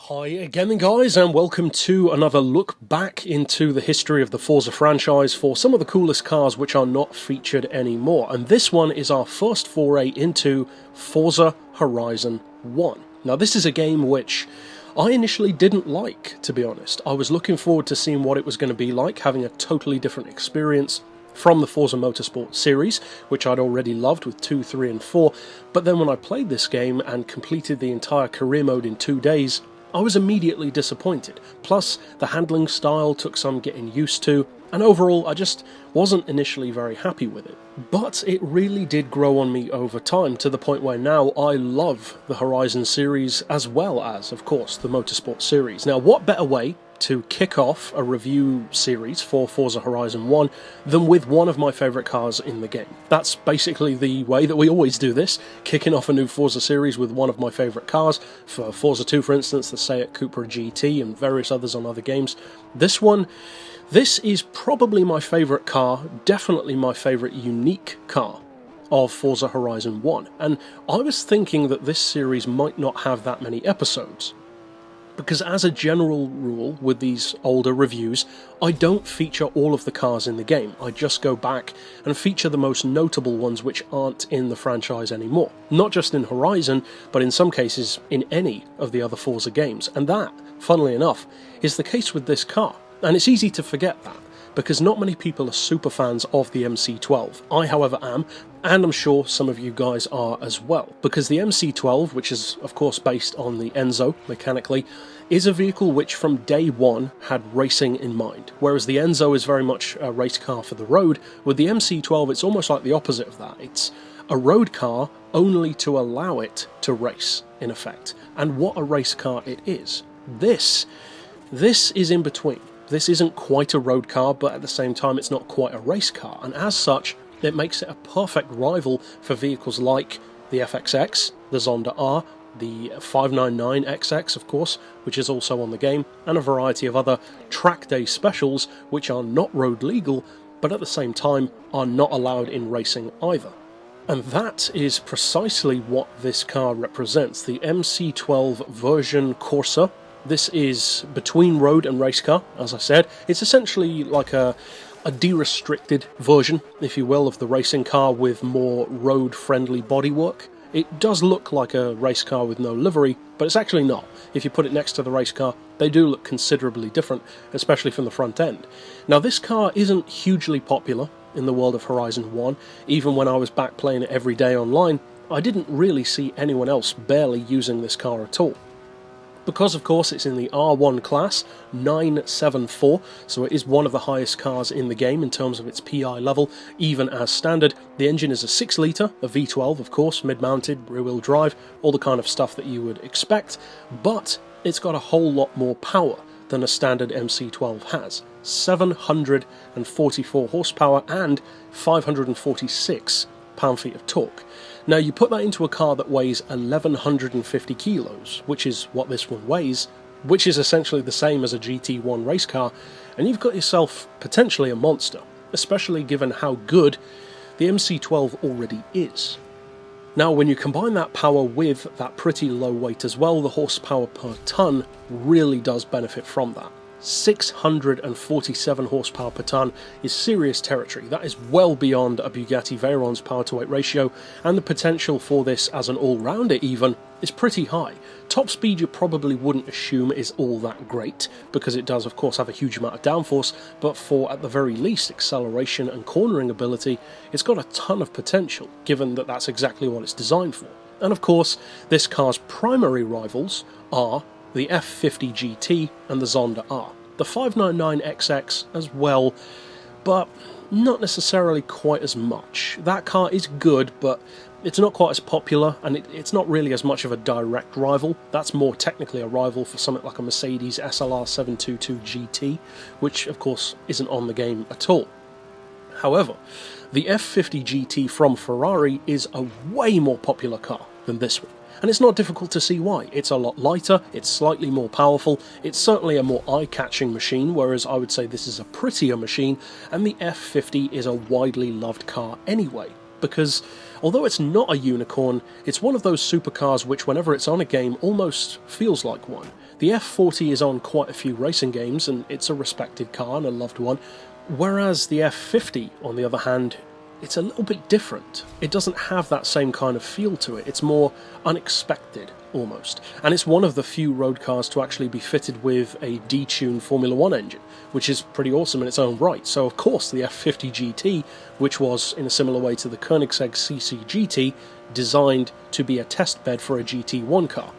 Hi again guys, and welcome to another look back into the history of the Forza franchise for some of the coolest cars which are not featured anymore. And this one is our first foray into Forza Horizon 1. Now this is a game which I initially didn't like, to be honest. I was looking forward to seeing what it was going to be like, having a totally different experience from the Forza Motorsport series, which I'd already loved with 2, 3 and 4, but then when I played this game and completed the entire career mode in 2 days, I was immediately disappointed. Plus, the handling style took some getting used to, and overall I just wasn't initially very happy with it. But it really did grow on me over time, to the point where now I love the Horizon series as well as, of course, the Motorsport series. Now, what better way to kick off a review series for Forza Horizon 1 than with one of my favourite cars in the game. That's basically the way that we always do this, kicking off a new Forza series with one of my favourite cars. For Forza 2, for instance, the Seat Cupra GT and various others on other games. This is probably my favourite car, definitely my favourite unique car of Forza Horizon 1, and I was thinking that this series might not have that many episodes. Because as a general rule with these older reviews, I don't feature all of the cars in the game. I just go back and feature the most notable ones which aren't in the franchise anymore. Not just in Horizon, but in some cases in any of the other Forza games. And that, funnily enough, is the case with this car. And it's easy to forget that, because not many people are super fans of the MC12. I, however, am, and I'm sure some of you guys are as well, because the MC12, which is of course based on the Enzo mechanically, is a vehicle which from day one had racing in mind, whereas the Enzo is very much a race car for the road. With the MC12 it's almost like the opposite of that. It's a road car only to allow it to race, in effect. And what a race car it is. This is in between. This isn't quite a road car, but at the same time it's not quite a race car, and as such it makes it a perfect rival for vehicles like the FXX, the Zonda R, the 599XX of course, which is also on the game, and a variety of other track day specials which are not road legal, but at the same time are not allowed in racing either. And that is precisely what this car represents, the MC12 Versione Corsa. This is between road and race car, as I said. It's essentially like a de-restricted version, if you will, of the racing car with more road-friendly bodywork. It does look like a race car with no livery, but it's actually not. If you put it next to the race car, they do look considerably different, especially from the front end. Now, this car isn't hugely popular in the world of Horizon 1. Even when I was back playing it every day online, I didn't really see anyone else barely using this car at all. Because of course it's in the R1 class, 974, so it is one of the highest cars in the game in terms of its PI level, even as standard. The engine is a 6 litre, a V12 of course, mid-mounted, rear-wheel drive, all the kind of stuff that you would expect, but it's got a whole lot more power than a standard MC12 has. 744 horsepower and 546 pound-feet of torque. Now you put that into a car that weighs 1150 kilos, which is what this one weighs, which is essentially the same as a GT1 race car, and you've got yourself potentially a monster, especially given how good the MC12 already is. Now when you combine that power with that pretty low weight as well, the horsepower per tonne really does benefit from that. 647 horsepower per tonne is serious territory. That is well beyond a Bugatti Veyron's power-to-weight ratio, and the potential for this as an all-rounder even is pretty high. Top speed you probably wouldn't assume is all that great, because it does of course have a huge amount of downforce, but for at the very least acceleration and cornering ability, it's got a ton of potential, given that that's exactly what it's designed for. And of course, this car's primary rivals are the F50 GT and the Zonda R. The 599XX as well, but not necessarily quite as much. That car is good, but it's not quite as popular, and it's not really as much of a direct rival. That's more technically a rival for something like a Mercedes SLR 722 GT, which of course isn't on the game at all. However, the F50 GT from Ferrari is a way more popular car than this one. And it's not difficult to see why. It's a lot lighter, it's slightly more powerful, it's certainly a more eye-catching machine, whereas I would say this is a prettier machine, and the F50 is a widely loved car anyway, because although it's not a unicorn, it's one of those supercars which whenever it's on a game almost feels like one. The F40 is on quite a few racing games, and it's a respected car and a loved one, whereas the F50, on the other hand, it's a little bit different. It doesn't have that same kind of feel to it. It's more unexpected, almost. And it's one of the few road cars to actually be fitted with a detuned Formula 1 engine, which is pretty awesome in its own right. So of course the F50 GT, which was, in a similar way to the Koenigsegg CC GT, designed to be a test bed for a GT1 car.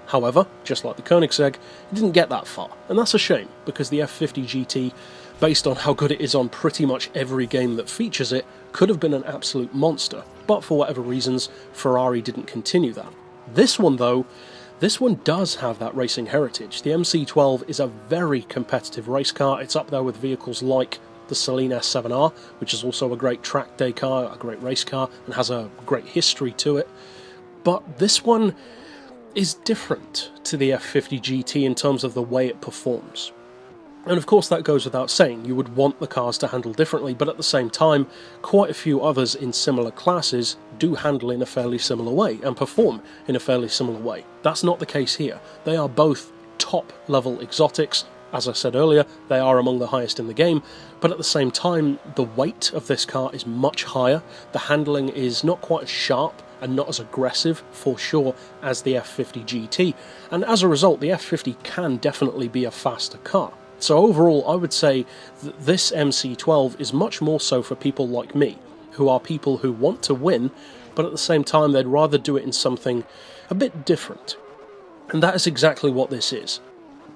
However, just like the Koenigsegg, it didn't get that far, and that's a shame, because the F50 GT, based on how good it is on pretty much every game that features it, could have been an absolute monster, but for whatever reasons, Ferrari didn't continue that. This one though, this one does have that racing heritage. The MC12 is a very competitive race car. It's up there with vehicles like the Saleen S7R, which is also a great track day car, a great race car, and has a great history to it. But this one is different to the F50 GT in terms of the way it performs. And of course that goes without saying, you would want the cars to handle differently, but at the same time, quite a few others in similar classes do handle in a fairly similar way, and perform in a fairly similar way. That's not the case here. They are both top-level exotics. As I said earlier, they are among the highest in the game, but at the same time, the weight of this car is much higher, the handling is not quite as sharp, and not as aggressive, for sure, as the F50 GT, and as a result, the F50 can definitely be a faster car. So overall, I would say that this MC12 is much more so for people like me, who are people who want to win, but at the same time they'd rather do it in something a bit different. And that is exactly what this is.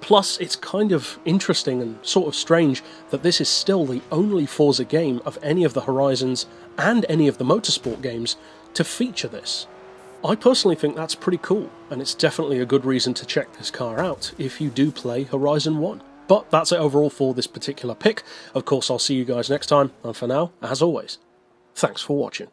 Plus, it's kind of interesting and sort of strange that this is still the only Forza game of any of the Horizons and any of the motorsport games to feature this. I personally think that's pretty cool, and it's definitely a good reason to check this car out if you do play Horizon 1. But that's it overall for this particular pick. Of course, I'll see you guys next time, and for now, as always, thanks for watching.